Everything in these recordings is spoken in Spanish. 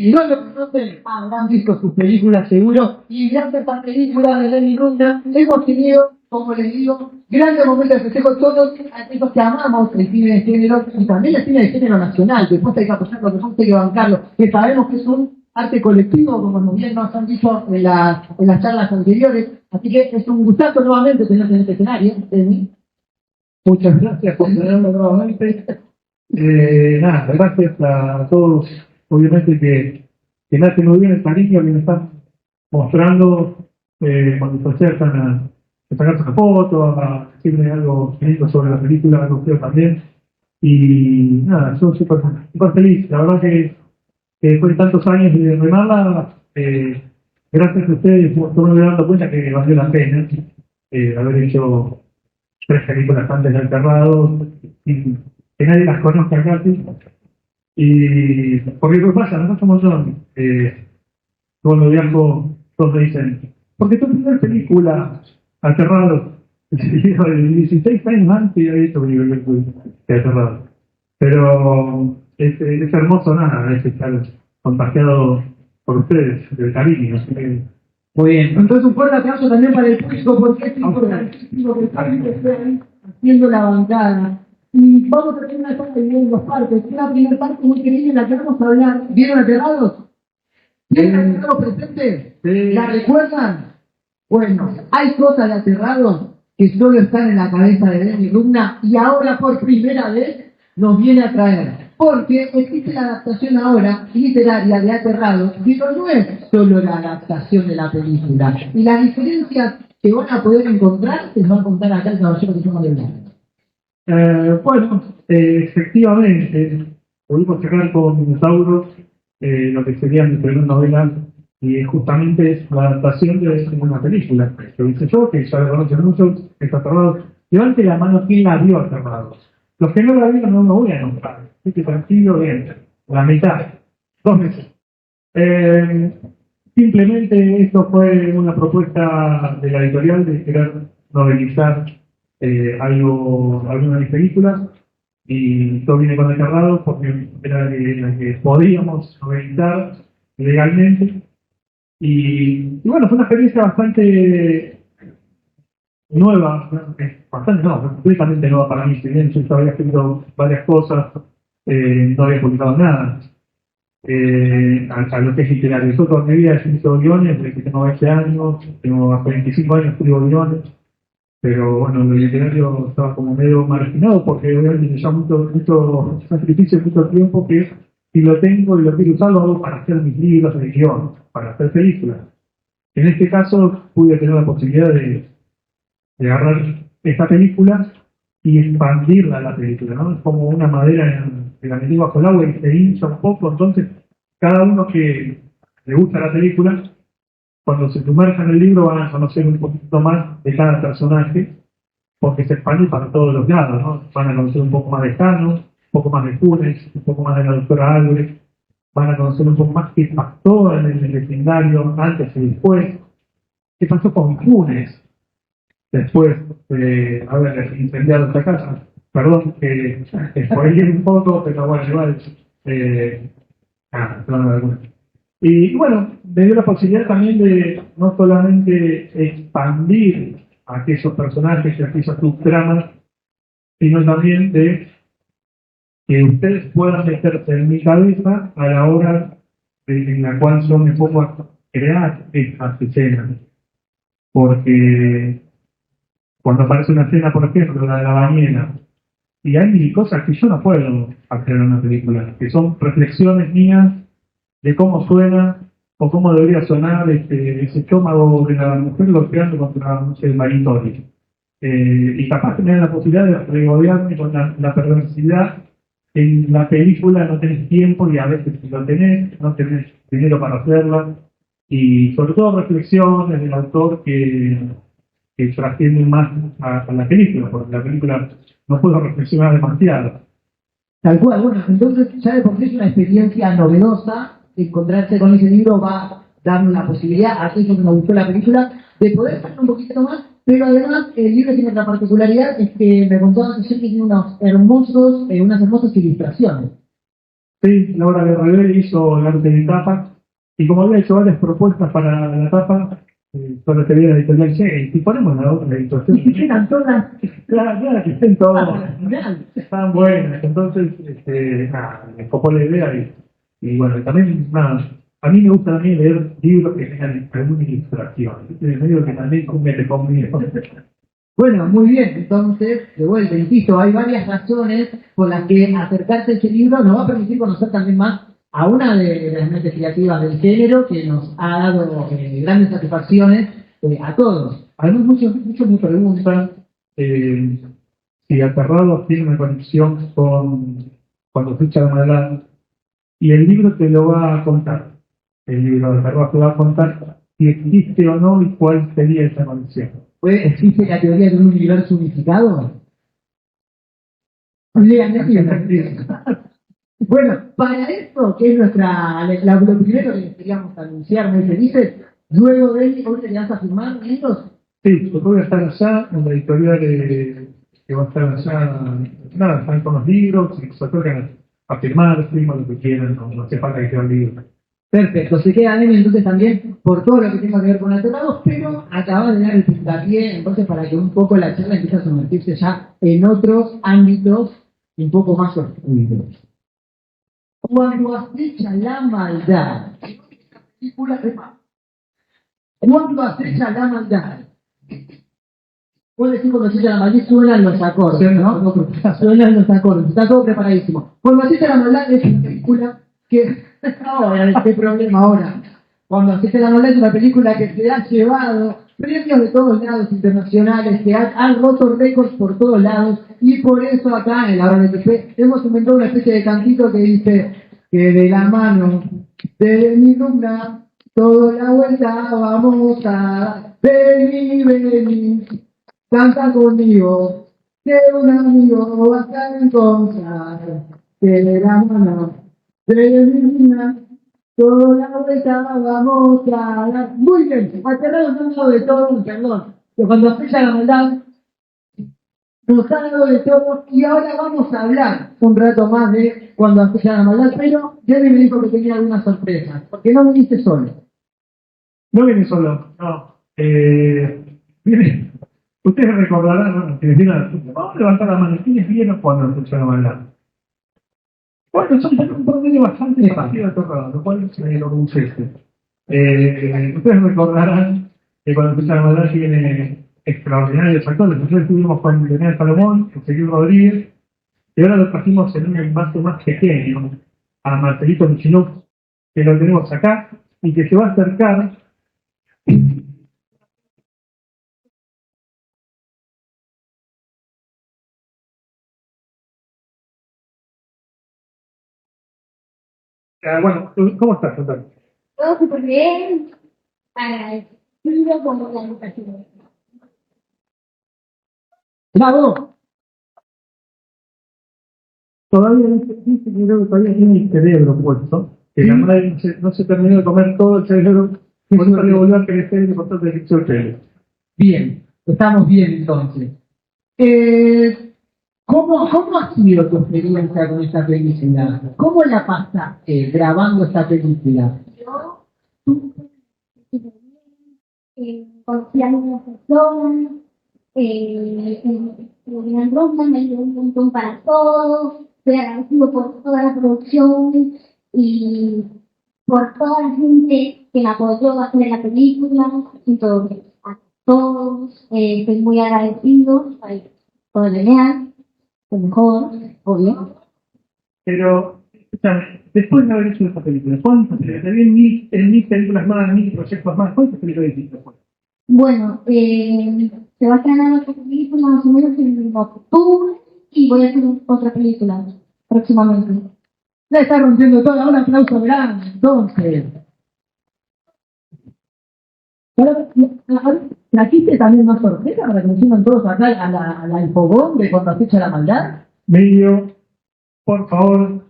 Y no lo conocen, habrán visto sus películas seguro, y grandes estas películas de Lenny Runda hemos tenido, como les digo, grandes momentos de festejo todos aquellos que amamos el cine de género y también el cine de género nacional, que después hay que apoyarlo, que después hay que bancarlo, que sabemos que es un arte colectivo, como bien nos han dicho en las charlas anteriores, así que es un gustazo nuevamente tenerte en este escenario, Lenny. Muchas gracias por tenerme nuevamente. Nada, gracias a todos, obviamente que me hace muy bien el cariño que me están mostrando cuando se acercan a sacarse una foto, a decirme algo lindo sobre la película, algo feo también. Y nada, yo súper feliz. La verdad que después de tantos años de remarla, gracias a ustedes, me estoy dando cuenta que valió la pena haber hecho 3 películas antes del Cerrado, sin que nadie las conozca casi. Y porque lo que pasa, no somos son, cuando viajo, todos me dicen, porque tu primera película, Aterrado, de 16 años antes ya he visto mi primera película de Aterrado. Pero es hermoso nada, es estar contagiado por ustedes, del cariño. Así que, Muy bien, entonces un fuerte aplauso también para el público porque es importantísimo que estén haciendo la bancada. Y vamos a tener una parte de dos partes. Una primera parte muy querida en la que vamos a hablar. ¿Vieron Aterrados? ¿Tienen Aterrados presentes? Sí. ¿La recuerdan? Bueno, hay cosas de Aterrados que solo están en la cabeza de Lenny Runda y ahora por primera vez nos viene a traer. Porque existe la adaptación ahora literaria de Aterrados, pero no es solo la adaptación de la película. Y las diferencias que van a poder encontrar se las va a contar acá el caballero que toma de blanco. Bueno, efectivamente, pudimos cerrar con Dinosaurios, lo que sería mi primera novela, y justamente es la adaptación de una película. Lo hice yo, que ya lo conocen muchos, está Aterrados. Levante la mano quien la vio Aterrados. Los que no la vieron no me voy a nombrar, así que tranquilo, bien, la mitad, 2 meses. Simplemente esto fue una propuesta de la editorial de querer novelizar algunas de mis películas, y todo viene con Aterrados porque era la que podíamos novelizar legalmente. Y bueno, fue una experiencia bastante nueva, bastante no, completamente nueva para mí. Si bien yo había escrito varias cosas, no había publicado nada. A lo que es literario. Yo toda mi vida he escrito guiones, desde que tengo 20 años, tengo hasta 25 años escribo guiones, pero bueno, lo literario estaba como medio marginado porque obviamente me lleva mucho sacrificio, mucho tiempo que si lo tengo y lo quiero usar, lo hago para hacer mis libros de guión, para hacer películas. En este caso pude tener la posibilidad de agarrar esta película y expandirla a la película, ¿no? Es como una madera que la metí bajo el agua y se hincha un poco, entonces cada uno que le gusta la película, cuando se sumerja en el libro van a conocer un poquito más de cada personaje, porque se expande para todos los lados, ¿no? Van a conocer un poco más de Thanos, un poco más de Funes, un poco más de la doctora Álvarez, van a conocer un poco más qué pasó en el vecindario antes y después, qué pasó con Funes después de haber incendiado esta casa. Perdón que spoileé un poco, pero bueno, igual. No. Y bueno, me dio la posibilidad también de no solamente expandir a aquellos personajes y aquellas subtramas, sino también de que ustedes puedan meterse en mi cabeza a la hora en la cual yo me pongo a crear estas escenas. Porque cuando aparece una escena, por ejemplo, la de la bañera, y hay cosas que yo no puedo hacer en una película, que son reflexiones mías de cómo suena o cómo debería sonar ese estómago de la mujer golpeando contra, no sé, el maritorio. Y capaz que me dan la posibilidad de regodearme con la perversidad. En la película no tenés tiempo y a veces si lo tenés, no tenés dinero para hacerla. Y sobre todo reflexiones del autor que trascienden más a la película, porque la película no puedo reflexionar demasiado. Tal cual, bueno, entonces ya de por sí es una experiencia novedosa. Encontrarse con ese libro va a dar una posibilidad a aquellos que nos gustó la película de poder saber un poquito más, pero además el libro tiene otra particularidad, es que me contó que tiene unas hermosas ilustraciones. Sí, Laura Guerrero hizo el arte de tapa, y como había hecho varias propuestas para la tapa, solo te vi la editorial, che, y ponemos la otra editorial. Y que eran todas. Claro, claro, que estén todos. Genial. Estaban buenas, entonces, nada, me copó la idea y bueno, también, nada, a mí me gusta también leer libros que tengan alguna ilustración, medio que también cumple conmigo. Bueno, muy bien, entonces, de vuelta, insisto, hay varias razones por las que acercarse a este libro nos va a permitir conocer también más a una de las mentes creativas del género que nos ha dado grandes satisfacciones a todos. Además, muchos me preguntan si Aterrados tiene una conexión con cuando se echa la maldad, y el libro te lo va a contar. El libro de Aterrados te va a contar si existe o no y cuál sería esa conexión. Pues, ¿existe la teoría de un universo unificado? Lean el libro. Bueno, para esto, que es lo primero que les queríamos anunciar muy felices, luego de él, ¿hoy te vas a firmar libros? Sí, yo voy a estar allá en la editorial que va a estar allá. Nada, están con los libros y se acercan a firmar, firman lo que quieran, no hace falta que sea un libro. Perfecto, se queda Emi entonces también por todo lo que tenga que ver con alterados, pero acaba de dar el puntapié entonces para que un poco la charla empiece a sumergirse ya en otros ámbitos un poco más oscuros. Cuando acecha la maldad, cuando acecha la maldad, puedo decir cuando acecha la maldad suenan los acordes, ¿no? Suenan los acordes, está todo preparadísimo. Cuando acecha la maldad es una película que... Ahora, ¿qué problema ahora? Cuando acecha la maldad es una película que se ha llevado premios de todos lados internacionales, que han roto récords por todos lados, y por eso acá en la RNTP hemos inventado una especie de cantito que dice que de la mano de mi luna toda la vuelta vamos a dar. Vení, vení, canta conmigo, que un amigo vas a encontrar, que de la mano de mi luna toda la vuelta vamos a dar. Muy bien, aterrados han dado de todo, perdón, que cuando acecha la maldad nos ha dado de todo, y ahora vamos a hablar un rato más de cuando acecha la maldad, pero Jerry me dijo que tenía algunas sorpresas, porque no viniste solo. No viene solo, no. Viene, ustedes recordarán, bueno, que les digan al fútbol, vamos a levantar la mano, ¿quiénes vieron cuando se echó la maldad? Bueno, son un promedio bastante parecido a Torrado, lo cual se me enorgullece. Ustedes recordarán que cuando se echa la maldad tiene extraordinarios actores. Nosotros estuvimos con Leonel Salomón, Ezequiel Rodríguez, y ahora lo trajimos en un envase más pequeño a Marcelito Michinuk, que lo tenemos acá, y que se va a acercar. Bueno, ¿cómo estás, Antonio? Todo súper bien, agradecido por la invitación. ¡Bravo! Todavía dice que creo que todavía tiene el cerebro puesto, que la madre no se terminó de comer todo el cerebro, por eso le volvió a crecer y le costó el cerebro. Bien, estamos bien entonces. ¿Cómo ha sido tu experiencia con esta película? ¿Cómo la pasaste grabando esta película? Yo conocí a algunas personas, el Rosa me ayudó un montón para todo, estoy agradecido por toda la producción y por toda la gente que me apoyó a hacer la película, y a todos, estoy muy agradecido por el genial, lo mejor, obvio. Pero, escúchame, después de haber hecho esta película, ¿cuántas? Te vi en mil películas más, en mil proyectos más, ¿cuántas películas hiciste después? Bueno, se va a estrenar otra película más o menos en octubre y voy a hacer otra película próximamente. La está rompiendo toda, un aplauso grande, entonces. ¿Trajiste también más sorpresa para que nos sigan todos acá a la infogón de cuando acecha la maldad? Medio, por favor,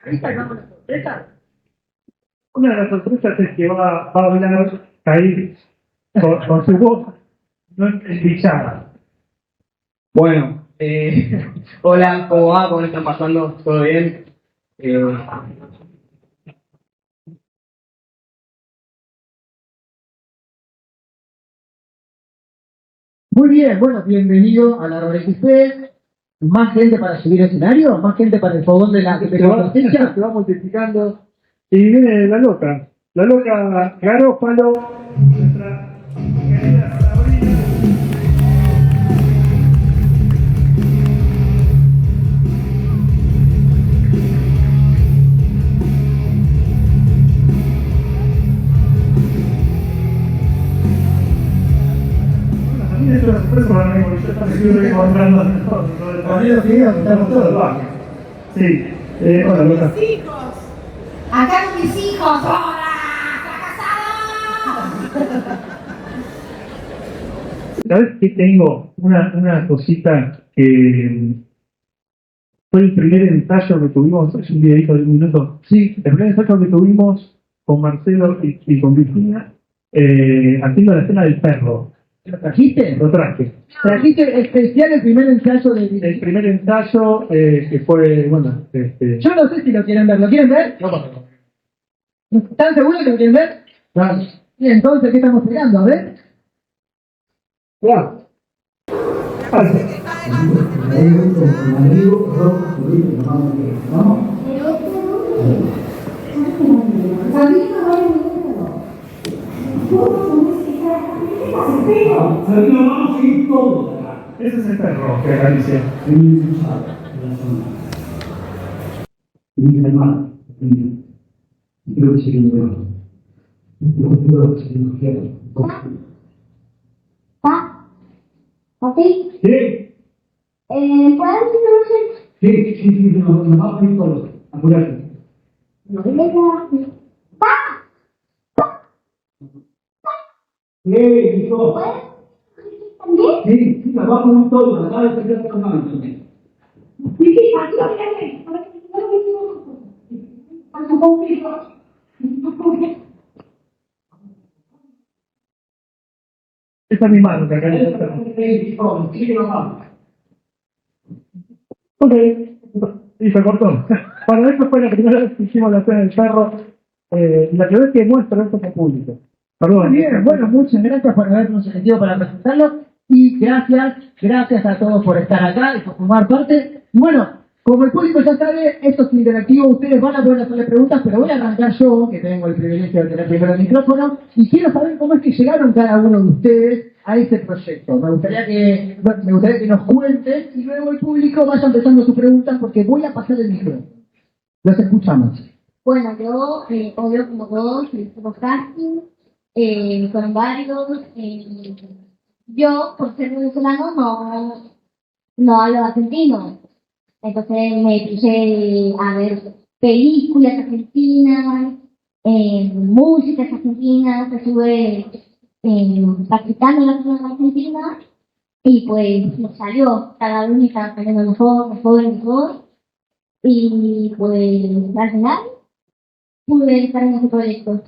¿Ahí sacamos la sorpresa? Una de las sorpresas es que va a hablar ahí con su voz no escuchada. Bueno, hola, ¿cómo va? ¿Cómo le están pasando? ¿Todo bien? Muy bien, bueno, bienvenido a la RXP. ¿Más gente para subir al escenario? ¿Más gente para el fogón de la competencia? Se va multiplicando. Y viene la loca Garófalo, nuestra querida Sabrina. Sí, hola, Lola. Mis hijos. Acá con mis hijos. ¡Hola! ¡Fracasado! ¿Sabes que tengo una cosita que fue el primer ensayo que tuvimos? Es un videito de un minuto. Sí, el primer ensayo que tuvimos con Marcelo y con Virginia, haciendo la escena del perro. ¿Lo trajiste? Lo traje. Trajiste especial el primer ensayo de El primer ensayo que fue, bueno, Yo no sé si lo quieren ver. ¿Lo quieren ver? no pasa nada. ¿Están seguros que lo quieren ver? Claro. Y entonces, ¿qué estamos esperando? A ver. Claro. Ese es el perro que acaricia. ¿Está? ¿Ok? Sí, ¿Puedes decirme? sí, nos vamos a ir todos. Apurate. Hijo. ¿También? Sí, nos vamos a poner todos. Acá de empezar con mano también. Sí, aquí lo que Esa es mi mano que acaricia el perro. Ok. Y se cortó. Bueno, esta fue la primera vez que hicimos la escena del perro. Y la primera vez que muestro esto con público. Perdón. Muy bien, bueno, muchas gracias por habernos elegido para presentarlo y gracias a todos por estar acá y por formar parte. Y bueno, como el público ya sabe, esto es interactivo, ustedes van a poder hacerle preguntas, pero voy a arrancar yo, que tengo el privilegio de tener primero el micrófono, y quiero saber cómo es que llegaron cada uno de ustedes a este proyecto. Me gustaría que nos cuenten y luego el público vaya empezando sus preguntas porque voy a pasar el micrófono. Los escuchamos. Bueno, yo, obvio, como todos, hicimos casting, fueron varios. Yo, por ser venezolano, no hablo argentino. Entonces me puse a ver películas argentinas, músicas argentinas, estuve practicando la música argentina y pues me salió, cada vez me estaba saliendo mejor. Y pues al final pude estar en ese proyecto.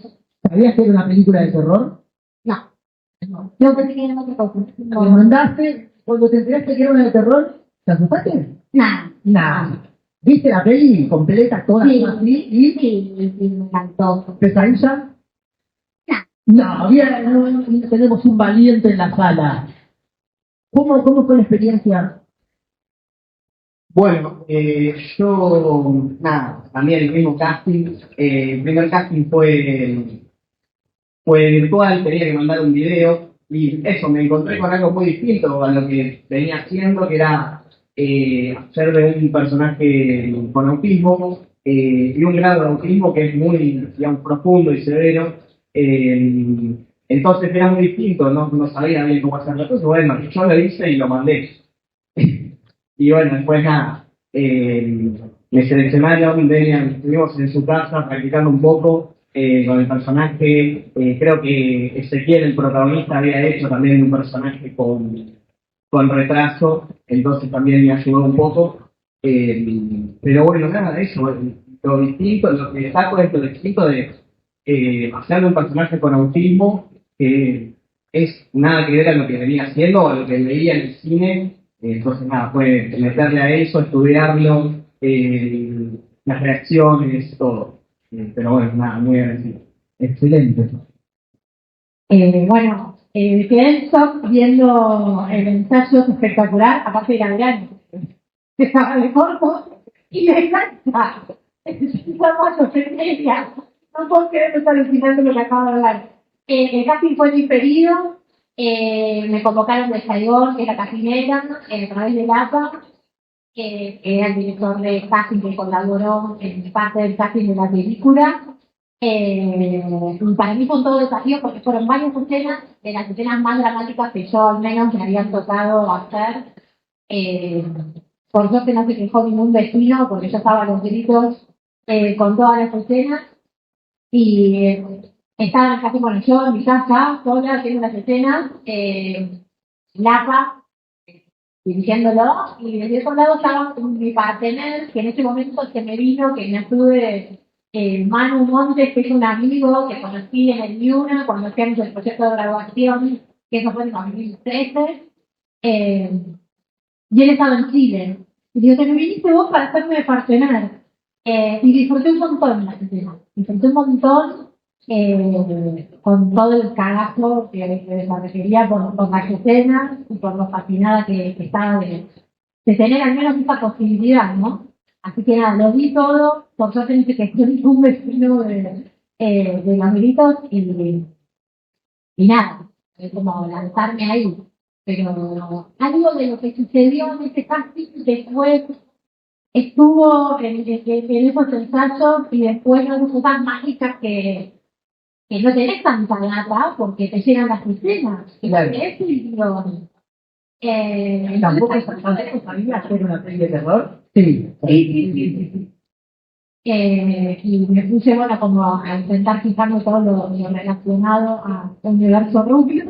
¿Sabías que era una película de terror? No, yo pensé que era otra cosa. ¿Me mandaste cuando te enteraste que era una de terror? ¿Te asustaste? Nada. Nada. ¿Viste la peli completa, toda Sí, así? ¿Y sí, me encantó. pesadilla? No, bien, no tenemos un valiente en la sala. ¿Cómo fue la experiencia? Bueno, yo, nada, también el mismo casting. El primer casting fue virtual, tenía que mandar un video y eso, me encontré con algo muy distinto a lo que venía haciendo, que era hacer de un personaje con autismo y un grado de autismo que es muy, digamos, profundo y severo. Entonces era muy distinto, no sabía bien cómo hacer la cosa. Bueno, yo lo hice y lo mandé. Y bueno, después nada, me seleccionaron, estuvimos en su casa practicando un poco con el personaje. Creo que Ezequiel, el protagonista, había hecho también un personaje con retraso, entonces también me ayudó un poco. Pero bueno, nada de eso. Lo distinto, lo que destaco es lo distinto de haciendo un personaje con autismo que es nada que ver a lo que venía haciendo o a lo que veía en el cine. Entonces, nada, fue meterle a eso, estudiarlo, las reacciones, todo. Pero bueno, nada, muy agradecido. Excelente. Bueno, quedé en shock viendo el ensayo espectacular, aparte de Adrián, que estaba de corto, y me encanta. Estamos a media. No puedo creer que está alucinando lo que acabo de hablar. El casting fue diferido, me convocaron de Saigón, que era casinera, a través de APA, que era el director de casting que colaboró en parte del casting de la película. Para mí fue un todo desafío porque fueron varias escenas, de las escenas más dramáticas que yo al menos me habían tocado hacer. Por suerte no se quejó ningún vecino porque yo estaba a los gritos con todas las escenas y estaba casi con yo en mi casa, sola, haciendo las escenas, Lapa dirigiéndolo, y desde ese lado estaba mi partener, que en ese momento se me vino, que me ayude Manu Montes, que es un amigo que conocí en el Yuna cuando hacíamos el proyecto de graduación, que eso fue en 2013, y él estaba en Chile. Y digo, te me viniste vos para hacerme de partener. Y disfruté un montón la escena. Disfruté un montón con todo el cagazo que me refería por las escenas y por lo fascinada que estaba de tener al menos esa posibilidad, ¿no? Así que nada, lo vi todo, por suerte dice que soy un vecino de los gritos y nada, es como lanzarme ahí. Pero algo de lo que sucedió en este casting después estuvo en esos ensayos y después no cosas mágicas que no tenés tanta data porque te llegan las escenas. Claro. Es un guión. ¿Tampoco sabía hacer una peli de terror? Sí. Y me puse, bueno, como a intentar fijarme todo lo relacionado a universo rubio.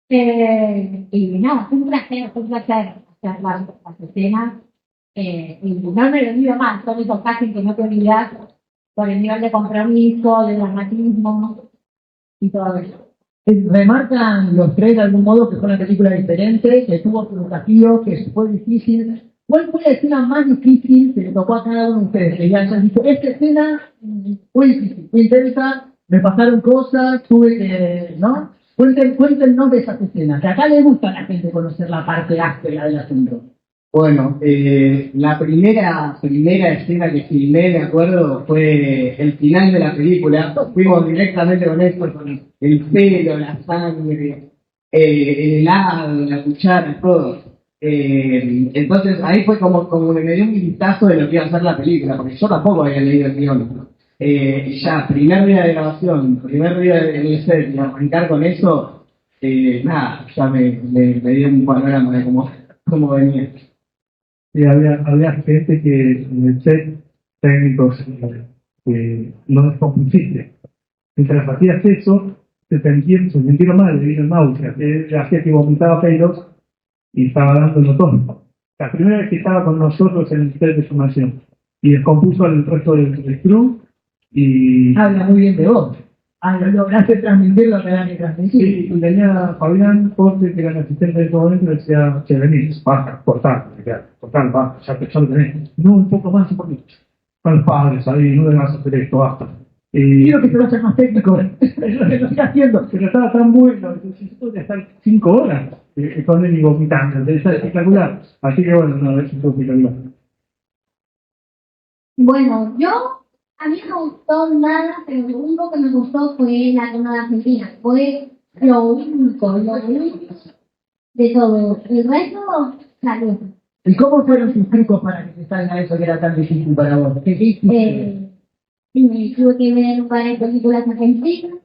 Y nada, fue un placer hacer las escenas. Y no me he olvidado más, son esos castings que no te olvidas por el nivel de compromiso, de dramatismo y todo eso. Remarcan los tres de algún modo que fue una película diferente, que tuvo su desafío, que fue difícil. ¿Cuál fue la escena más difícil que le tocó a cada uno de ustedes? Que ya hayan dicho, esta escena fue difícil, fue intensa, me pasaron cosas, tuve que, ¿no? Cuéntenos de esas escenas, que acá le gusta a la gente conocer la parte áspera del asunto. Bueno, la primera escena que filmé, me acuerdo, fue el final de la película. Fuimos directamente con esto, con el pelo, la sangre, el helado, la cuchara, todo. Entonces ahí fue como que me dio un vistazo de lo que iba a ser la película, porque yo tampoco había leído el guión. Y ya, primer día de grabación, primer día de set, y arrancar con eso, nada, ya me dio un panorama de cómo venía. Y había gente que en el set técnicos que no descompusiste. Mientras hacías eso, se sintieron mal, le vino el mouse, hacía que vomitaba pelos y estaba dándolo todo. La primera vez que estaba con nosotros en el set de formación y descompuso al resto del crew y... Habla muy bien de vos. Lograste transmitir lo que era que transmitir. Sí, y tenía a Fabián Porte, que era el asistente de todo esto, y decía, che, venís, basta, cortar, basta, ya lo tenés. No, un poco más, un poquito. Con los padres ahí, no le vas a hacer esto, basta. Quiero que se vaya más técnico, es lo que lo estoy haciendo. Pero estaba tan bueno, yo podía estar 5 horas con él y vomitando, es espectacular. Así que bueno, no, es un poquito igual. Bueno, a mí no me gustó nada, pero lo único que me gustó fue la zona de Argentina. Fue lo único de todo. El resto salió. ¿Y cómo fueron sus trucos para que se salga eso que era tan difícil para vos? ¿Qué hiciste? Me tuve que ver varias películas argentinas,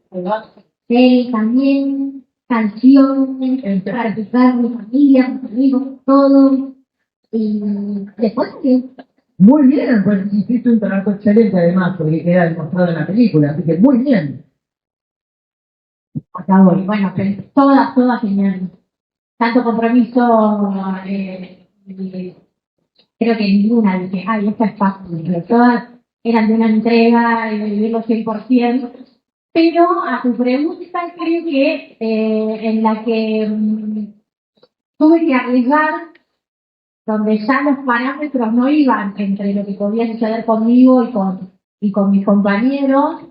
series también, canciones, practicar con mi familia, con mis amigos, todo. Y después salió. Muy bien, pues hiciste un trabajo excelente además, porque queda demostrado en la película, así que muy bien. Acá voy. Bueno, pero todas geniales. Tanto compromiso, creo que ninguna dije, ay, esta es fácil. Pero todas eran de una entrega y de vivirlo 100%. Pero a tu pregunta, creo que en la que tuve que arriesgar, donde ya los parámetros no iban entre lo que podía suceder conmigo y con mis compañeros,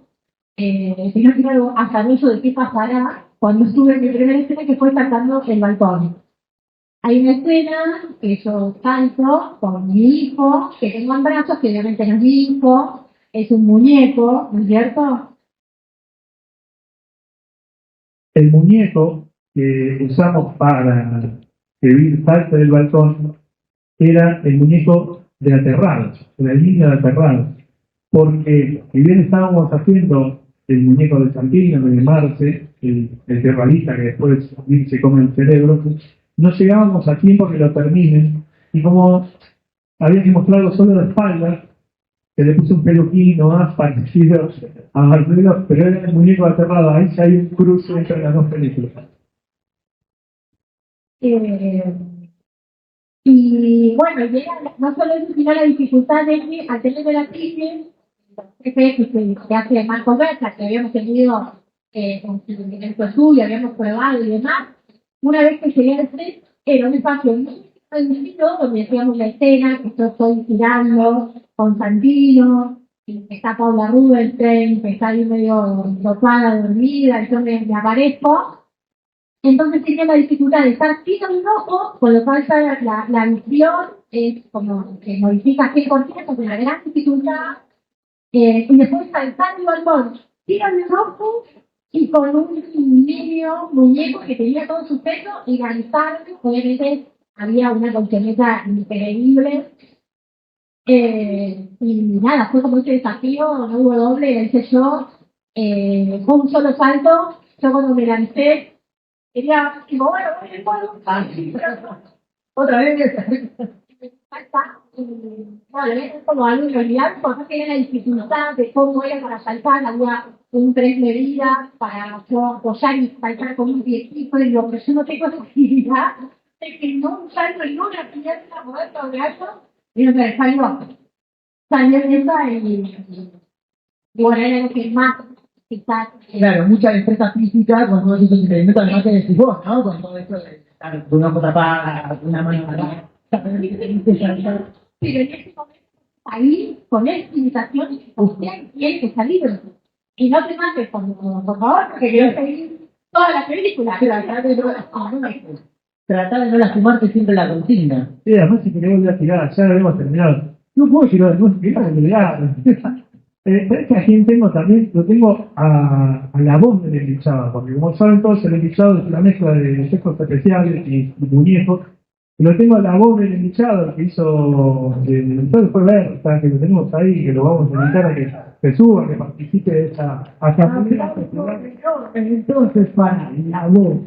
sino que era algo azaroso de qué pasará cuando estuve en mi primera escena, que fue saltando el balcón. Hay una escena que yo salto con mi hijo, que tengo en brazos, que obviamente no es mi hijo, es un muñeco, ¿no es cierto? El muñeco que usamos para que Bill salte del balcón era el muñeco de Aterrados, de la línea de Aterrados. Porque si bien estábamos haciendo el muñeco de Santino, de Marce, el terrorista que después Bill se come el cerebro, no llegábamos a tiempo que lo terminen. Y como había que mostrarlo solo de espaldas, que le puse un peluquín o más parecido a Marcelo, pero era el muñeco aterrado. Ahí sí hay un cruce entre las dos películas. Y bueno, y era no solo eso, sino la dificultad de que al tener la crisis, que hace más conversas que habíamos tenido en el estudio, habíamos probado y demás, una vez que llegué al set, era un espacio muy distinto donde hacíamos la escena, que yo estoy girando con Santino, y está Paula Rubinstein, que está ahí medio dopada, dormida, y yo me aparezco. Entonces tenía la dificultad de estar fija en un ojo, con lo cual ya la visión es como que modifica 100%, con la gran dificultad. Y después saltar el balcón, tira el ojo y con un niño muñeco que tenía todo su peso y lanzarme, obviamente había una colchoneta increíble. Y nada, fue como ese desafío, no hubo doble, hice yo, fue un solo salto, yo cuando me lancé, quería, digo, bueno, Otra vez. bueno, es como algo en realidad, porque era la dificultad de cómo era para saltar, había un tren de vida para yo apoyar y saltar con un piecito, y lo que yo no tengo esa actividad, es que no salgo en una pierna, poder sobre algo, y no te salió en esa y bueno, era lo que más quizás. Claro, mucha destreza física con todos esos experimentos, además que decís vos, ¿no? Con todo esto de estar con una ojo tapada, una mano parada. Pero en ese momento, ahí, con esa invitación, usted tiene que salir. Y no te mates, por favor, porque quiero seguir toda la película. Tratar de no lastimarte siempre la consigna. Sí, además si querés volver a tirar, ya lo hemos terminado. No puedo tirar, no puedo tirar. ¿Sabes que a quién tengo también? Lo tengo a la voz del enlichado, porque como saben todos, el enlichado es una mezcla de efectos especiales y muñecos. Y lo tengo a la voz del enlichado que hizo, después ver, o sea, que lo tenemos ahí, que lo vamos a invitar a que suba, que participe de esa primera festival. Entonces, para la voz,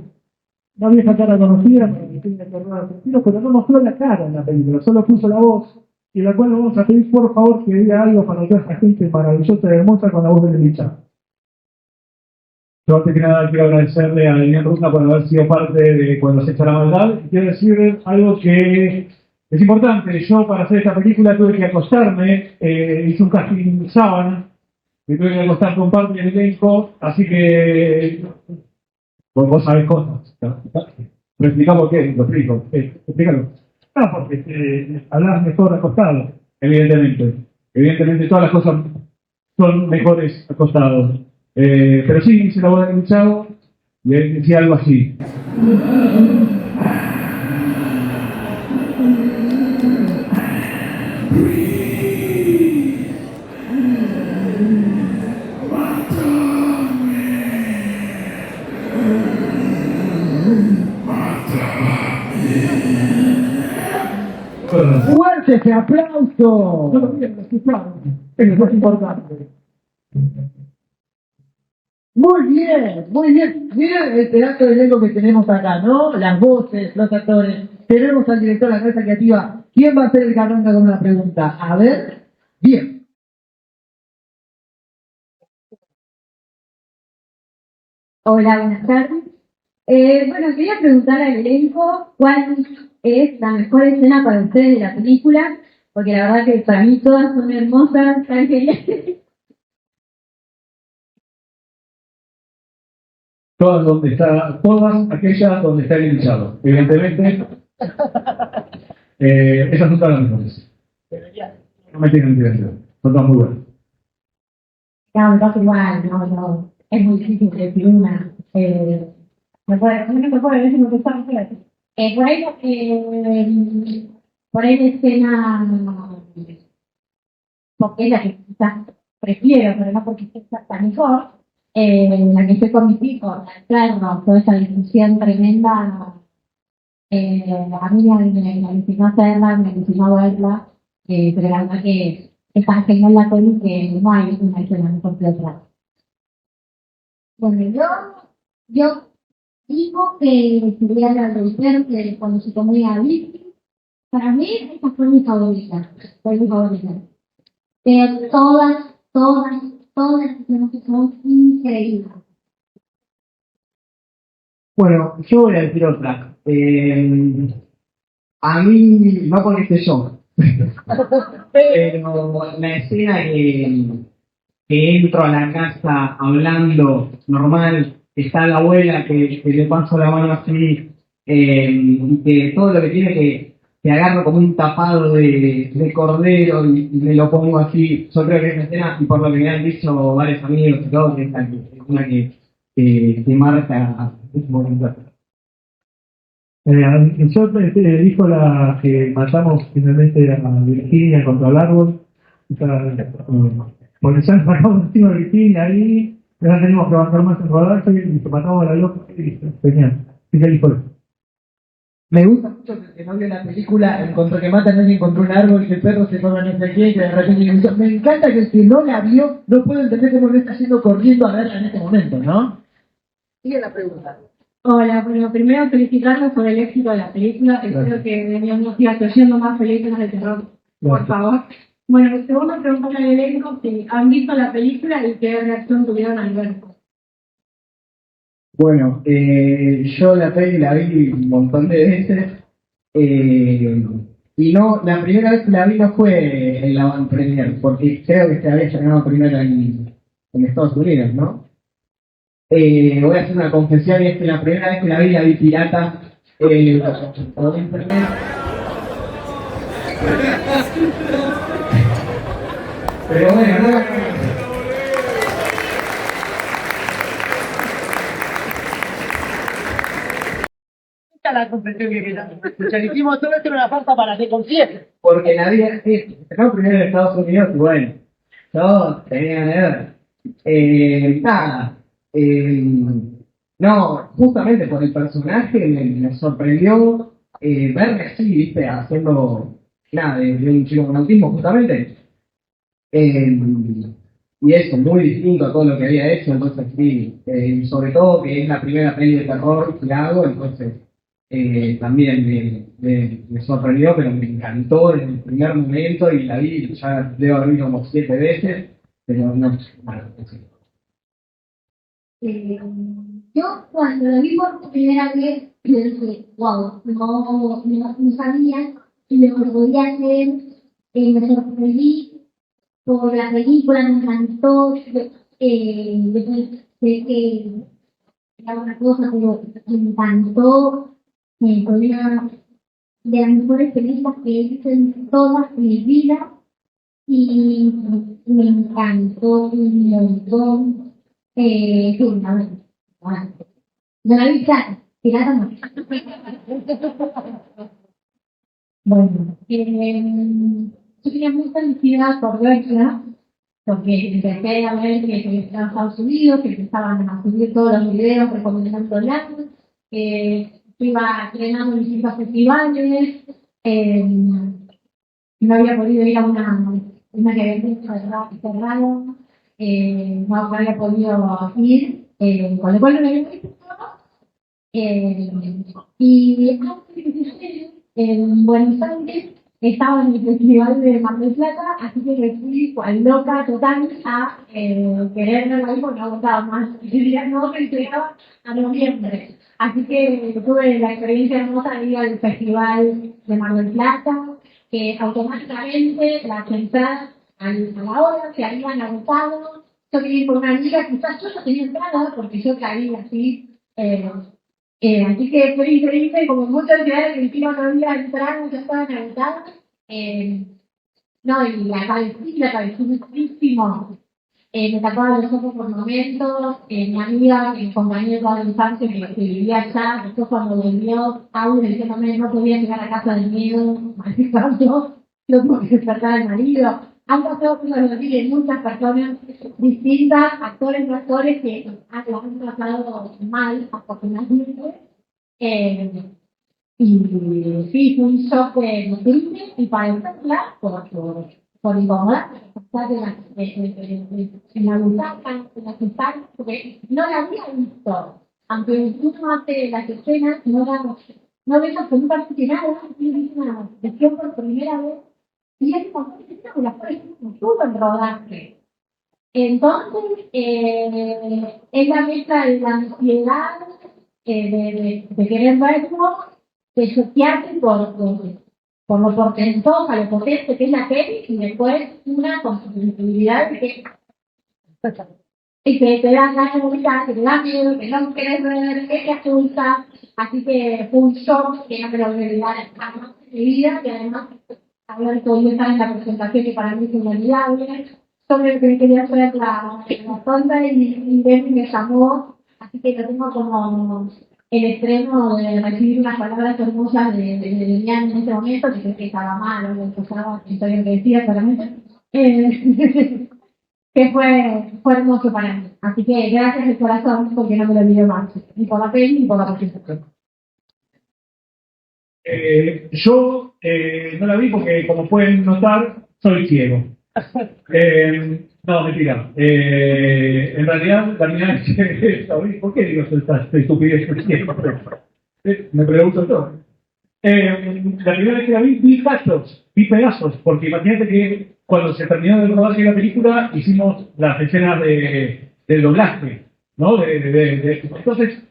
una vieja cara conocida, para que tenga que hablar argentino, pero no mostró la cara en la película, solo puso la voz. Y la cual vamos a pedir por favor que diga algo para toda esta gente maravillosa y hermosa con la voz del Licha. Yo antes que nada quiero agradecerle a Daniel Ruta por haber sido parte de Cuando se echa la maldad. Y quiero decirles algo que es importante. Yo para hacer esta película tuve que acostarme, hice un casting sábana, me tuve que acostar con parte del elenco, así que pues vos sabés cosas. ¿Me explicamos qué? Lo explico. Explícalo. No, porque hablas mejor acostado, evidentemente. Evidentemente todas las cosas son mejores acostados. Pero sí, hice la voz del luchado y él decía algo así. ¡Fuerte ese aplauso! No lo bien, escuchado. Es lo más importante. Muy bien, muy bien. Miren el pedazo de elenco que tenemos acá, ¿no? Las voces, los actores. Tenemos al director de la Casa Creativa. ¿Quién va a ser el que arranca con una pregunta? A ver. Bien. Hola, buenas tardes. Bueno, quería preguntar al elenco cuál es la mejor escena para ustedes de la película, porque la verdad que para mí todas son hermosas, tan geniales. todas aquellas donde está el hinchado. Evidentemente, esas son todas las mejores. No me tienen identidad. Son todas muy buenas. No, me pasa igual, no. Es muy difícil decir una. No puede decir lo que está haciendo. Por ahí la escena, porque es la que quizás prefiero, pero no porque está mejor, la que estoy con mis hijos, el perro, toda esa discusión tremenda, a mí me alucinó hacerla, me alucinó verla, pero la verdad que es tan genial la peli que no hay una escena mejor que otra. Bueno, yo digo que sería la del perro que cuando se comía a Vicky. Para mí, esta fue mi favorita. Fue mi favorita. Pero todas son increíbles. Bueno, yo voy a decir otra. A mí, no con este yo, pero la escena que entro a la casa hablando normal, está la abuela que le paso la mano así, y que todo lo que tiene que agarro como un tapado de cordero y me lo pongo así. Yo creo que esa escena, y por lo que me han dicho varios amigos y todo, que es una que marca ese momento. Yo dijo la que matamos finalmente a Virginia contra el árbol. Porque ya sacamos encima a Virginia ahí, ya tenemos que avanzar más en rodaje y matamos a la loca y genial. ¿Y qué dijo? Me gusta mucho que el que no vio la película encontró que matan a alguien contra un árbol, que el perro se come no sé quién, que de repente inició. Me encanta que el que no la vio no puede entender cómo lo está haciendo corriendo a verla en este momento, ¿no? Sigue la pregunta. Hola, bueno, primero felicitarlos por el éxito de la película. Espero que veníamos trayendo más películas de terror, por favor. Bueno, segundo, preguntar al elenco si han visto la película y qué reacción tuvieron al verlo. Bueno, yo la peli la vi un montón de veces, y no, la primera vez que la vi no fue en la avant premier, porque creo que se había estrenado primero en Estados Unidos, ¿no? Voy a hacer una confesión, y es que la primera vez que la vi pirata por internet. Pero bueno, no. La confesión que queríamos escuchar. Hicimos todo esto en una farsa para que confieses. Porque la vi estaba primero en Estados Unidos y bueno, yo tenía que ver. Nada. No, justamente por el personaje me sorprendió verme así, viste, haciendo nada de un chico con autismo, justamente. Y eso, muy distinto a todo lo que había hecho, entonces sí, sobre todo que es la primera peli de terror que hago, entonces también me sorprendió, pero me encantó en el primer momento y la vi, ya debo haber visto como 7 veces, pero no, bueno, sí. Yo cuando la vi por primera vez, yo dije, wow, no sabía lo que podía hacer, me sorprendí por la película, me encantó, después sé que era una cosa, pero me encantó, fue una de las mejores películas que he visto en toda mi vida y me encantó un montón. Sí, bueno, no la vi pirata no. Bueno, yo tenía mucha ansiedad por verla, porque empecé a ver que estaba en Estados Unidos, que empezaban a subir todos los videos recomendándola, que iba estrenando en distintos festivales, no había podido ir a una que había cerrada, no había podido ir, con lo cual no me había visto. Y en Buenos Aires estaba en el Festival de Mar del Plata, así que me fui cual loca total a querer verlo ahí porque no aguantaba más. Y día no se entregaba a noviembre. Así que tuve la experiencia hermosa de ir al Festival de Mar del Plata, que automáticamente las entradas a la hora se habían agotado. yo quería ir con una amiga, quizás yo no tenía entrada porque yo caí así. Así que feliz, como muchas ciudades que encima no había entrada, ya estaban agotadas. No, y la padecí muchísimo. Me tapaba los ojos por momentos. Mi amiga, mi compañera toda la infancia que vivía allá, después cuando volvió, aún diciéndome no podía llegar a casa del miedo, manejando, no tuvo que despertar al marido. Han pasado cosas así de muchas personas distintas, actores no actores, que lo han pasado mal, afortunadamente. Y sí, fue un shock terrible y para empezar, por incomodar, estar en la butaca, en la sala, porque no la había visto. Aunque uno hace las escenas, no ves absolutamente nada, y una visión por primera vez. Y es como que las cosas estuvo en rodaje. Entonces, es la mezcla de la ansiedad, de querer verlo, de choquearte por lo portentosa, lo potente que es la peli, y después una compatibilidad de que y que te da ganas de vomitar, que te da miedo, que no querés ver, que te asusta. Así que fue un shock que no me lo voy a olvidar jamás en mi vida, y además haber podido estar en la presentación que para mí es inolvidable. Sobre lo que quería hacer la tonta y Demi me llamó, así que lo tengo como el extremo de recibir unas palabras hermosas de Lilian en ese momento, que creo que estaba mal o lo que pasaba, que decía claramente. Que fue hermoso para mí. Así que gracias de corazón porque no me lo olvidé más, ni por la peli ni por la presentación. Yo no la vi porque, como pueden notar, soy ciego. No, mentira. En realidad, la primera vez que ¿por qué digo esta estupidez? Me pregunto todo. La primera vez que la vi pedazos, porque imagínate que cuando se terminó de rodaje de la película, hicimos las escenas del doblaje, ¿no? Entonces,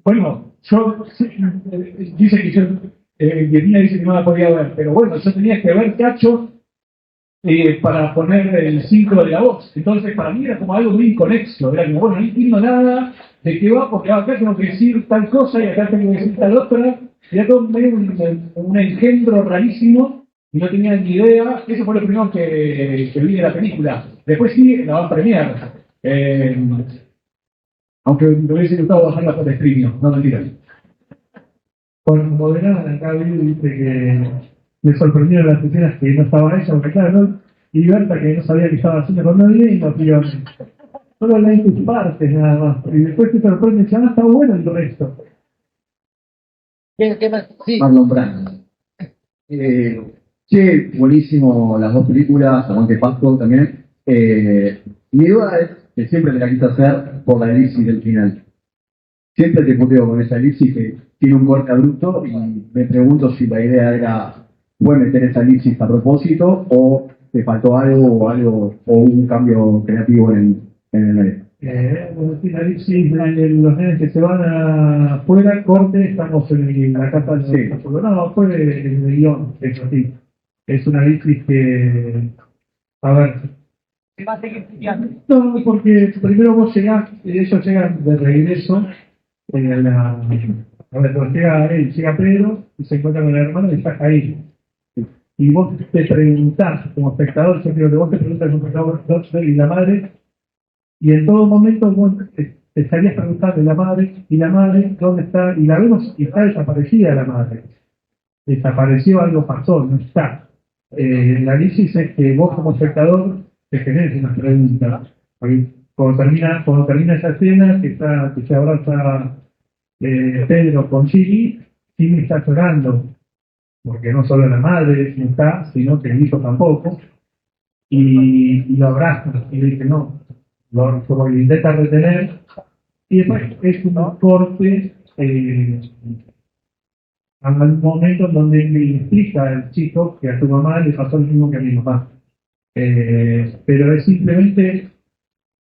bueno, dice que yo, Virginia dice que no la podía ver, pero bueno, yo tenía que ver cachos para poner el ciclo de la voz. Entonces, para mí era como algo muy inconexo. Era como, bueno, no entiendo nada de qué va, porque acá tengo que decir tal cosa y acá tengo que decir tal otra. Era todo medio un engendro rarísimo y no tenía ni idea. Eso fue lo primero que vi de la película. Después sí, la van a premiar. Aunque me hubiese gustado bajarla por streaming, no mentira. Con Moderada, acá dice que me sorprendieron las escenas que no estaba ella, porque claro, ¿no? Y Berta que no sabía que estaba haciendo con nadie, y no, tío, solo leí tus partes nada más. Y después te sorprende, ya no está bueno el resto. ¿Qué más? Sí. Marlon Brando. Che, buenísimo las dos películas, Aguante Pasto también. Mi duda es que siempre te la quise hacer por la elipsis del final. Siempre te puteo con esa elipsis que tiene un corte abrupto y me pregunto si la idea era fue meter esa elipsis a propósito o te faltó algo o un cambio creativo en el medio. Bueno, sí, la elipsis, los nenes que se van afuera, corte, estamos en la casa del Sí. No, fue el guión, eso sí. Es una elipsis que, a ver, Va a seguir explicando. no, porque primero vos llegás, ellos llegan de regreso, a ver, cuando llega Pedro y se encuentra con el hermano y estás ahí. Y vos te preguntás, como espectador, yo creo que vos te preguntas como espectador, y la madre, y en todo momento vos te estarías preguntando, ¿y la madre dónde está? Y la vemos y está desaparecida la madre. Desapareció, algo pasó, no está. La análisis es que vos como espectador te generes una pregunta. Cuando termina esa escena, que se abraza Pedro con Chili está llorando, porque no solo la madre no está, sino que el hijo tampoco, y lo abraza y le dice no, como que intenta retener, y después es un corte al momento en donde le explica al chico que a su mamá le pasó lo mismo que a mi mamá. Pero es simplemente,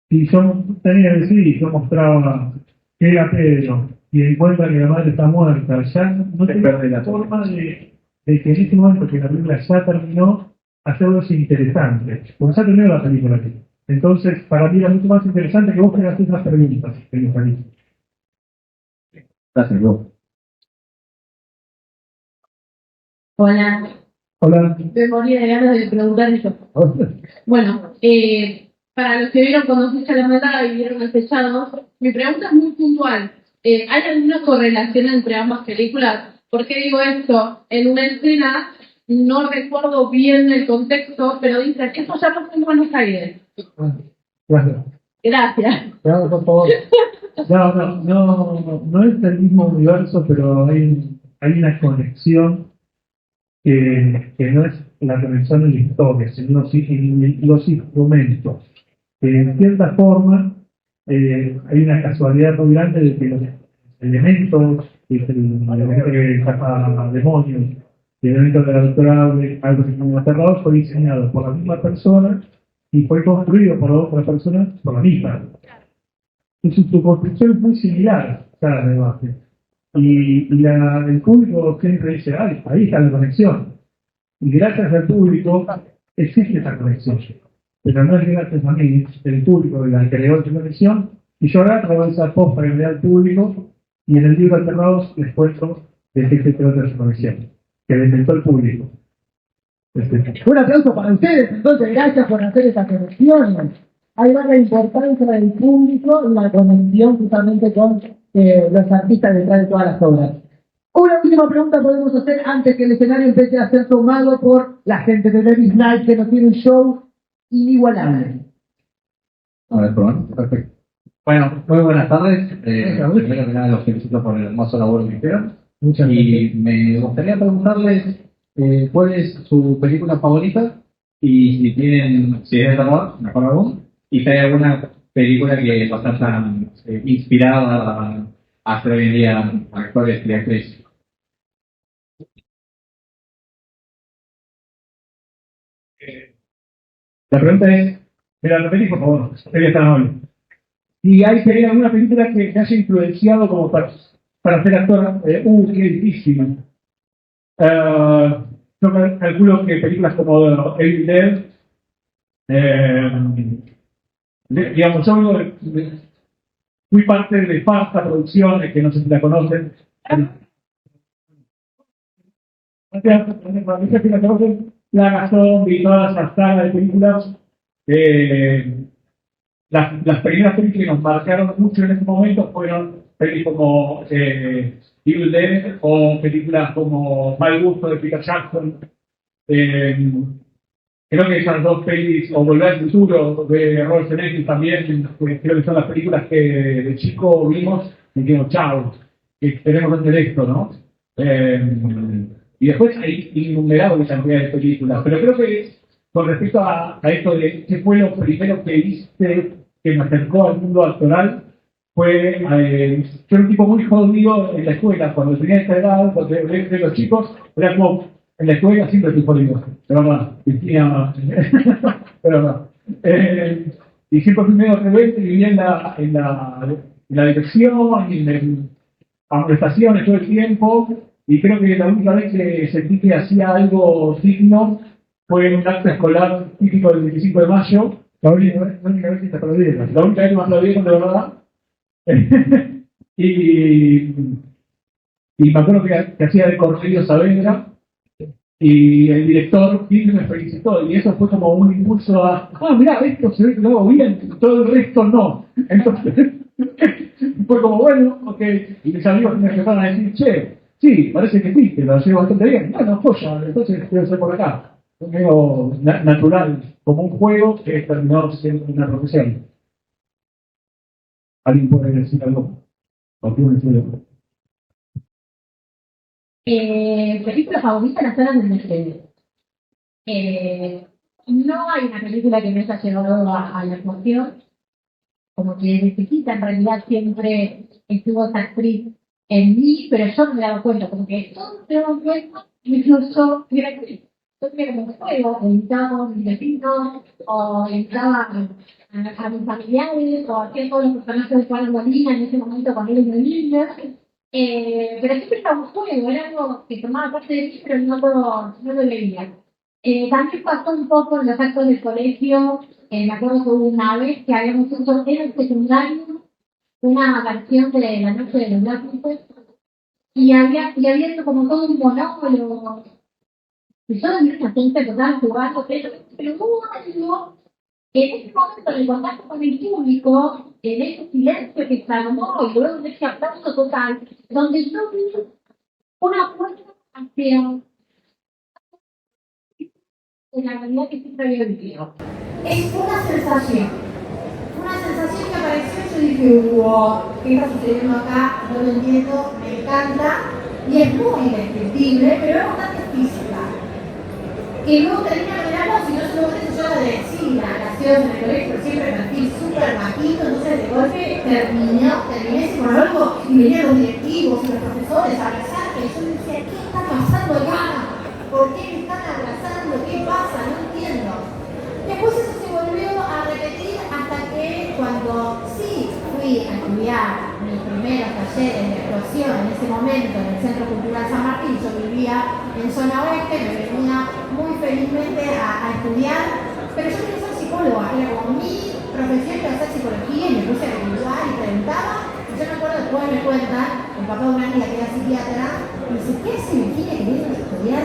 si yo tenía que decir y yo mostraba que era Pedro y encuentra que la madre está muerta, ya no tengo la forma de que en ese momento que la película ya terminó, hacerlo interesante. Porque ya terminó la película aquí. Entonces, para mí era mucho más interesante que vos me haces las preguntas, querido Felipe. Gracias, vos. Hola, Hola. me moría de ganas de preguntar eso. Bueno, para los que vieron cuando se echa la maldad y vieron el fechado, mi pregunta es muy puntual. ¿Hay alguna correlación entre ambas películas? ¿Por qué digo esto? En una escena, no recuerdo bien el contexto, pero dice, esto ya pasó en Buenos Aires. Gracias. Gracias. Bravo, por favor. No es el mismo universo, pero hay una conexión que no es la conexión en la historia, sino en los instrumentos. En cierta forma, hay una casualidad muy grande de que los elementos, que es el elemento que saca demonios, y el elemento de la doctora algo que como aterrador, fue diseñado por la misma persona y fue construido por otra persona por la misma. Y su construcción es muy similar, cada debate. El público siempre dice, "Ay, ahí está la conexión". Y gracias al público existe esa conexión. Pero no es gracias a mí, el público la creó esa conexión, y yo ahora traigo esa post para enviar al público, y en el libro Alternados les cuento de qué se trata esa conexión, que la inventó el público. Un aplauso para ustedes, entonces, gracias por hacer esa conexión. Ahí va la importancia del público y la conexión justamente con los artistas detrás de todas las obras. Una última pregunta podemos hacer antes que el escenario empiece a ser tomado por la gente de Davis Night, que nos tiene un show inigualable. A ver, perdón. Perfecto. Bueno, muy buenas tardes. Primero que nada, los felicito por el hermoso labor que hicieron. Muchas gracias. Y me gustaría preguntarles cuál es su película favorita y si es de terror, mejor aún, y si hay alguna película que los haya inspirado a hacer hoy en día actores y actrices. La pregunta es, mira, repetí por favor, sería tan amable. ¿Y hay alguna película que te haya influenciado como para ser actor? Qué difícil. Yo calculo que películas como Evil Dead, digamos, fui parte de Pasta Producciones, que no sé si la conocen. La Gastón y todas esas sagas de películas. Las primeras películas que nos marcaron mucho en ese momento fueron películas como Evil Dead o películas como Mal Gusto de Peter Jackson. Creo que esas dos pelis, o Volver al Futuro de Robert Zemeckis también, creo que son las películas que de chico vimos y dijimos, chao, que tenemos que hacer esto, ¿no? Y después hay innumerables cantidades de películas, pero creo que con respecto a esto de qué fue lo primero que hice que me acercó al mundo actoral, fue, yo era un tipo muy jodido en la escuela, cuando tenía esta edad, cuando de los chicos, era como, en la escuela siempre fui jodido, pero no, pero no. Y siempre fui medio rebelde, vivía en la dirección, en amonestaciones todo el tiempo, y creo que la única vez que sentí que hacía algo digno fue en un acto escolar típico del 25 de mayo. La única vez que te aplaudieron. La única vez que me aplaudieron de verdad. y me acuerdo que hacía de Cornelio Saavedra, y el director me felicitó, y eso fue como un impulso a, mirá, esto se ve que lo hago bien, todo el resto no. Entonces, fue como, bueno, ok, y mis amigos me empezaron a decir, che, sí, parece que sí, que lo llevo bastante bien. Bueno, joya, entonces quiero ser por acá. Es medio natural, como un juego que terminó siendo una profesión. ¿Alguien puede decir algo? ¿O tiene algo? Película favorita, Las Zonas del Misterio. No hay una película que me haya llevado a la emoción, como que desde chiquita en realidad siempre estuvo esa actriz en mí, pero yo no me he dado cuenta, como que todos se daban cuenta, incluso yo era actriz. Yo tenía como un juego, o invitaba a mis vecinos, o invitaba a mis familiares, o hacía todos los personajes de Juan Molina en ese momento cuando era una niña. Pero siempre estaba un juego, era algo que tomaba parte de mí, pero no lo leía. También pasó un poco en los actos del colegio, me acuerdo que hubo una vez que habíamos hecho en el secundario una canción de La Noche de los Lápices y había hecho como todo un monólogo. Y yo vi una gente total jugando, pero hubo algo en ese momento de contacto con el público, en ese silencio que se armó y luego de ese aplauso total, donde yo vi una puerta hacia la realidad que siempre había vivido. Es una sensación que apareció y yo dije, wow, ¿qué está sucediendo acá? No lo entiendo, me encanta y es muy indescriptible, pero es bastante física. Que luego termina mirando, si no se lo ves, yo de sí, la canción en el colegio siempre me sentí súper bajito, entonces de golpe terminé ese monólogo y venían los directivos y los profesores a abrazarme y yo me decía, ¿qué está pasando acá? ¿Por qué me están abrazando? ¿Qué pasa? No entiendo. Después eso se volvió a repetir hasta que cuando sí fui a estudiar mis primeros talleres de actuación en ese momento en el Centro Cultural San Martín, yo vivía en zona oeste, me venía muy felizmente a estudiar, pero yo quería ser psicóloga, era como mi profesión era hacer psicología y me puse a averiguar y preguntaba, y yo me acuerdo después me cuentan, el papá de una amiga que era psiquiatra, me dice, ¿qué se me tiene que venir a estudiar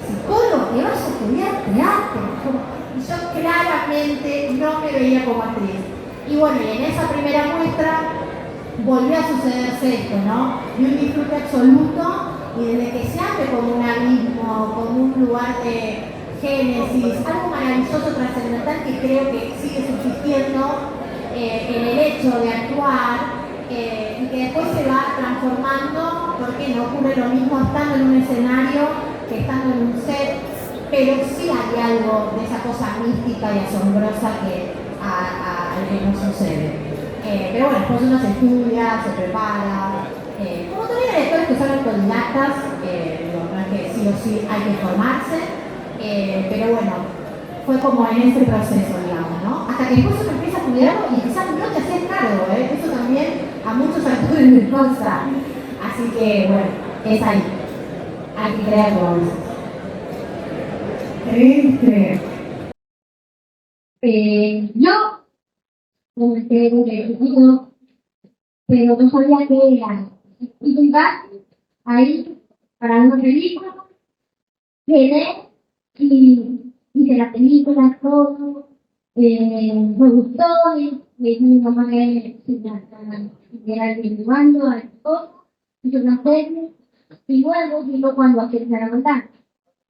psicólogo? ¿Que vas a estudiar teatro? Y yo claramente no me veía como actriz. Y bueno, y en esa primera muestra volvió a sucederse esto, ¿no? Y un disfrute absoluto, y desde que se abre como un abismo, como un lugar de génesis, algo maravilloso, trascendental que creo que sigue subsistiendo en el hecho de actuar, y que después se va transformando, porque no ocurre lo mismo estando en un escenario que estando en un set, pero sí hay algo de esa cosa mística y asombrosa que nos sucede. Pero bueno, después uno se estudia, se prepara, como también hay actores que son autodidactas, no es que sí o sí hay que formarse, pero bueno, fue como en ese proceso, digamos, ¿no? Hasta que después uno empieza a estudiarlo y quizás no te haces cargo, eso también a muchos actores les pasa. Así que bueno, es ahí. Hay que crearlo. Yo me quedé chiquito, pero no sabía qué era. Y llegar ahí para una película, quedé y hice la película, todo, me gustó, y me dijo mi mamá que era el individual, todo, hice una serie, y luego digo cuando acepté la montar.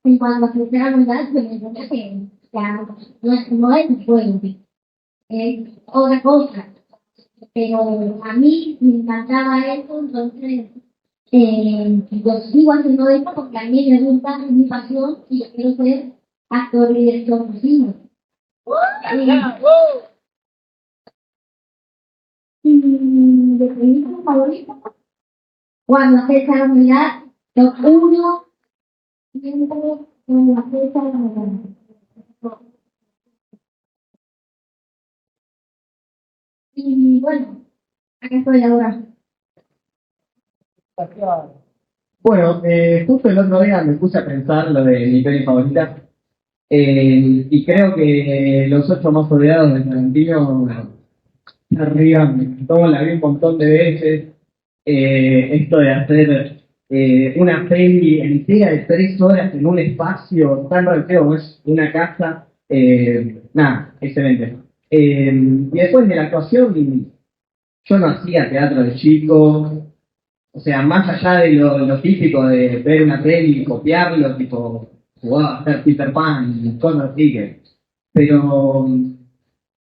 Y cuando acepté la montar, se me dio que ya no es un juego, es otra cosa. Pero a mí me encantaba eso, entonces yo sigo haciendo esto porque a mí me gusta, es mi pasión y yo quiero ser actor y director de cine. Y de película favorita, cuando acerca la unidad, los uno siempre cuando acerca la unidad. Y bueno, acá estoy ahora. Bueno, justo el otro día me puse a pensar lo de mi peli favorita, y creo que Los Ocho Más Odiados de Tarantino, arriba, tomo la vi un montón de veces. Esto de hacer una peli entera de 3 horas en un espacio tan reducido como es una casa, nada, excelente. Y después de la actuación, yo no hacía teatro de chico. O sea, más allá de lo típico de ver una peli y copiarlo, tipo, jugaba a hacer Peter Pan y cosas así que... Pero,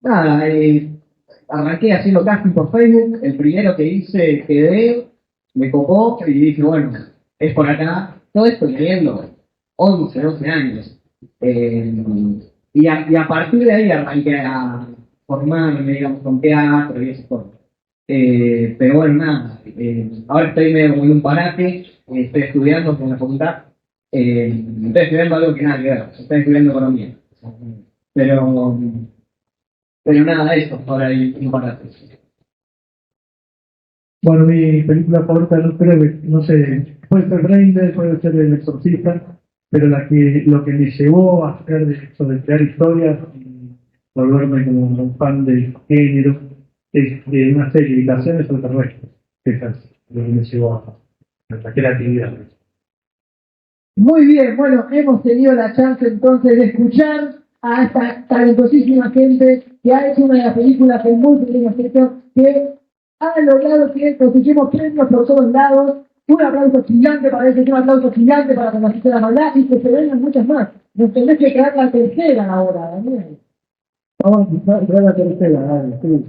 nada, arranqué haciendo casting por Facebook, el primero que hice quedé, me copó y dije, bueno, es por acá. Todo esto teniendo 11, 12 años. Y a partir de ahí arranqué a formarme, digamos, con teatro y esas cosas. Pero bueno, nada, ahora estoy medio como en un parate, estoy estudiando en la facultad, estoy estudiando algo que nada que ver, estoy estudiando economía. Pero nada, eso, ahora hay un parate. Bueno, mi película favorita no creo que, no sé, puede ser Braindead, puede ser El Exorcista, pero lo que me llevó a hacer eso de crear historias y volverme como un fan del género, de una serie de invitaciones extraterrestres. Eso es lo que me llevó a la creatividad. Muy bien, bueno, hemos tenido la chance entonces de escuchar a esta talentosísima gente que ha hecho una de las películas en muy pequeño efecto, que ha logrado que cosechemos premios por todos lados. Un aplauso gigante para ellos, un aplauso gigante para la Cita de la Maldad y que se vengan muchas más. Nos tenés que crear la tercera ahora, Daniel. Vamos a crear la tercera, dale, sí.